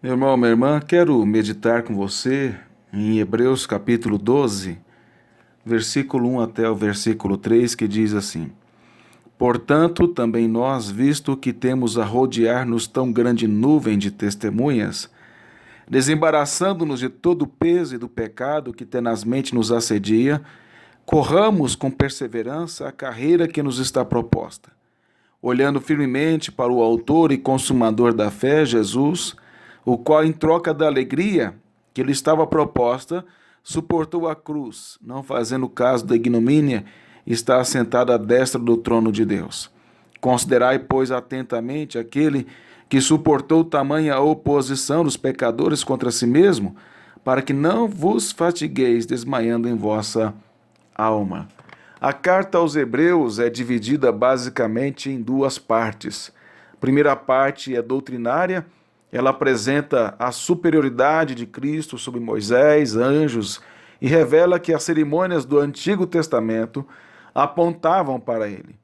Meu irmão, minha irmã, quero meditar com você em Hebreus capítulo 12, versículo 1 até o versículo 3, que diz assim: Portanto, também nós, visto que temos a rodear-nos tão grande nuvem de testemunhas, desembaraçando-nos de todo o peso e do pecado que tenazmente nos assedia, corramos com perseverança a carreira que nos está proposta, olhando firmemente para o autor e consumador da fé, Jesus, o qual, em troca da alegria que lhe estava proposta, suportou a cruz, não fazendo caso da ignomínia, e está assentado à destra do trono de Deus. Considerai, pois, atentamente aquele que suportou tamanha oposição dos pecadores contra si mesmo, para que não vos fatigueis desmaiando em vossa alma. A carta aos Hebreus é dividida basicamente em duas partes. A primeira parte é doutrinária, ela apresenta a superioridade de Cristo sobre Moisés, anjos, e revela que as cerimônias do Antigo Testamento apontavam para ele.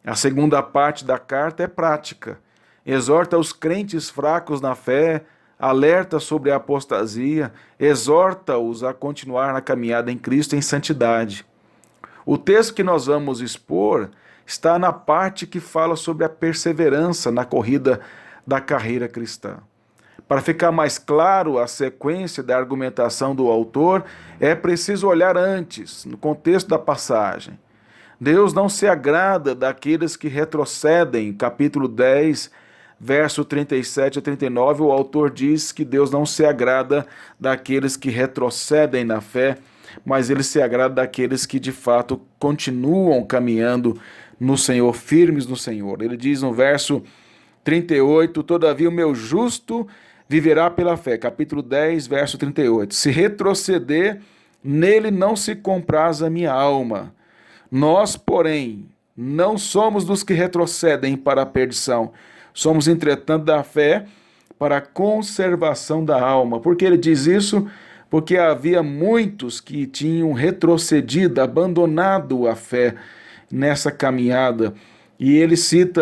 A segunda parte da carta é prática, exorta os crentes fracos na fé, alerta sobre a apostasia, exorta-os a continuar na caminhada em Cristo em santidade. O texto que nós vamos expor está na parte que fala sobre a perseverança na corrida da carreira cristã. Para ficar mais claro a sequência da argumentação do autor, é preciso olhar antes, no contexto da passagem. Deus não se agrada daqueles que retrocedem. Capítulo 10, verso 37 a 39, o autor diz que Deus não se agrada daqueles que retrocedem na fé, mas ele se agrada daqueles que de fato continuam caminhando no Senhor, firmes no Senhor. Ele diz no verso 38, todavia o meu justo viverá pela fé. Capítulo 10, verso 38. Se retroceder, nele não se compraz a minha alma. Nós, porém, não somos dos que retrocedem para a perdição. Somos, entretanto, da fé para a conservação da alma. Por que ele diz isso? Porque havia muitos que tinham retrocedido, abandonado a fé nessa caminhada. E ele cita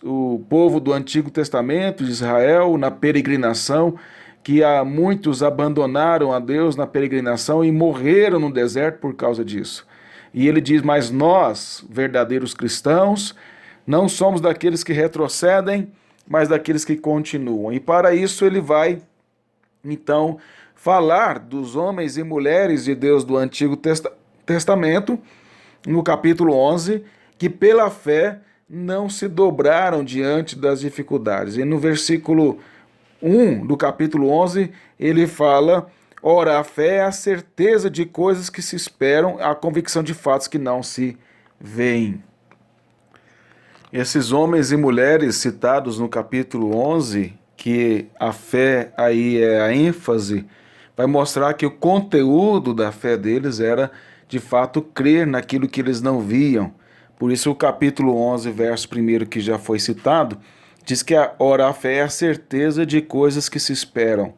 o povo do Antigo Testamento de Israel na peregrinação, que há muitos abandonaram a Deus na peregrinação e morreram no deserto por causa disso. E ele diz, mas nós, verdadeiros cristãos, não somos daqueles que retrocedem, mas daqueles que continuam. E para isso ele vai, então, falar dos homens e mulheres de Deus do Antigo Testamento, no capítulo 11, que pela fé não se dobraram diante das dificuldades. E no versículo 1 do capítulo 11, ele fala, ora, a fé é a certeza de coisas que se esperam, a convicção de fatos que não se veem. Esses homens e mulheres citados no capítulo 11, que a fé aí é a ênfase, vai mostrar que o conteúdo da fé deles era, de fato, crer naquilo que eles não viam. Por isso o capítulo 11, verso 1 que já foi citado, diz que ora, a fé é a certeza de coisas que se esperam,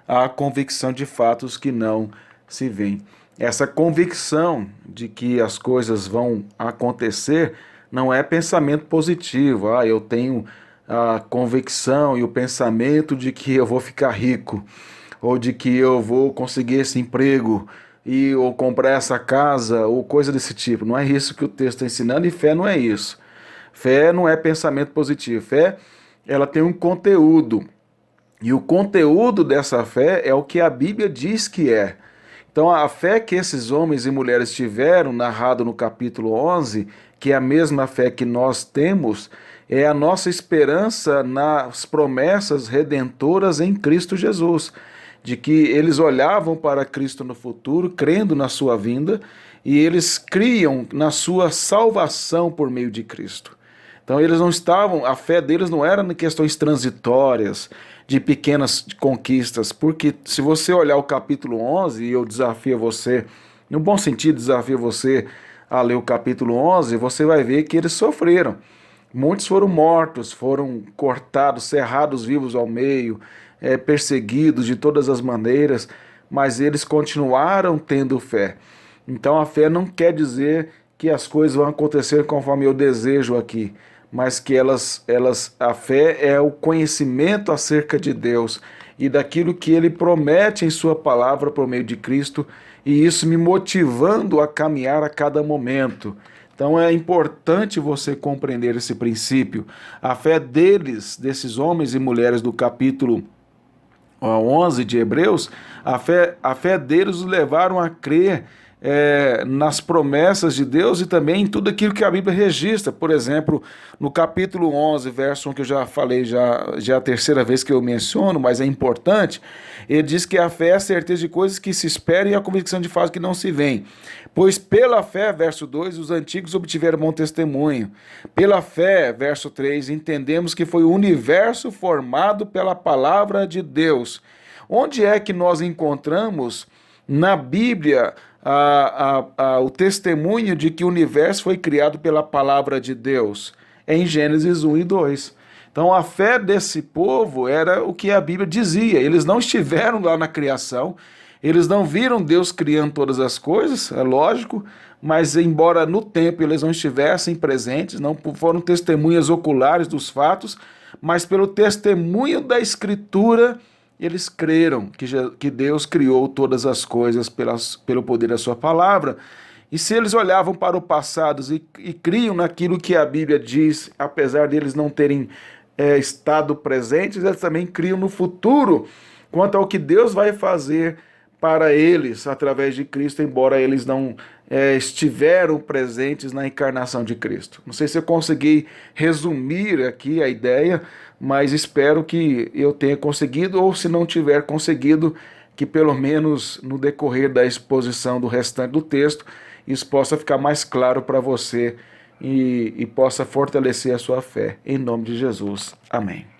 a convicção de fatos que não se veem. Essa convicção de que as coisas vão acontecer não é pensamento positivo. Eu tenho a convicção e o pensamento de que eu vou ficar rico, ou de que eu vou conseguir esse emprego, ou comprar essa casa, ou coisa desse tipo. Não é isso que o texto está ensinando, e fé não é isso. Fé não é pensamento positivo. Fé, ela tem um conteúdo. E o conteúdo dessa fé é o que a Bíblia diz que é. Então, a fé que esses homens e mulheres tiveram, narrado no capítulo 11, que é a mesma fé que nós temos, é a nossa esperança nas promessas redentoras em Cristo Jesus, de que eles olhavam para Cristo no futuro, crendo na sua vinda, e eles criam na sua salvação por meio de Cristo. Então eles não estavam, a fé deles não era em questões transitórias, de pequenas conquistas, porque se você olhar o capítulo 11, e eu desafio você, no bom sentido desafio você a ler o capítulo 11, você vai ver que eles sofreram. Muitos foram mortos, foram cortados, cerrados vivos ao meio, perseguidos de todas as maneiras, mas eles continuaram tendo fé. Então a fé não quer dizer que as coisas vão acontecer conforme eu desejo aqui, mas que a fé é o conhecimento acerca de Deus e daquilo que Ele promete em Sua palavra por meio de Cristo, e isso me motivando a caminhar a cada momento. Então é importante você compreender esse princípio. A fé deles, desses homens e mulheres do capítulo 11 de Hebreus, a fé deles os levaram a crer nas promessas de Deus e também em tudo aquilo que a Bíblia registra. Por exemplo, no capítulo 11, verso 1, que eu já falei, já é a terceira vez que eu menciono, mas é importante, ele diz que a fé é a certeza de coisas que se esperam e a convicção de fatos que não se veem. Pois pela fé, verso 2, os antigos obtiveram bom testemunho. Pela fé, verso 3, entendemos que foi o universo formado pela palavra de Deus. Onde é que nós encontramos na Bíblia o testemunho de que o universo foi criado pela palavra de Deus? É em Gênesis 1 e 2. Então a fé desse povo era o que a Bíblia dizia. Eles não estiveram lá na criação, eles não viram Deus criando todas as coisas, é lógico, mas embora no tempo eles não estivessem presentes, não foram testemunhas oculares dos fatos, mas pelo testemunho da Escritura, eles creram que Deus criou todas as coisas pelo poder da sua palavra. E se eles olhavam para o passado e criam naquilo que a Bíblia diz, apesar de eles não terem estado presentes, eles também criam no futuro, quanto ao que Deus vai fazer para eles através de Cristo, embora eles não estiveram presentes na encarnação de Cristo. Não sei se eu consegui resumir aqui a ideia, mas espero que eu tenha conseguido, ou se não tiver conseguido, que pelo menos no decorrer da exposição do restante do texto, isso possa ficar mais claro para você e possa fortalecer a sua fé. Em nome de Jesus. Amém.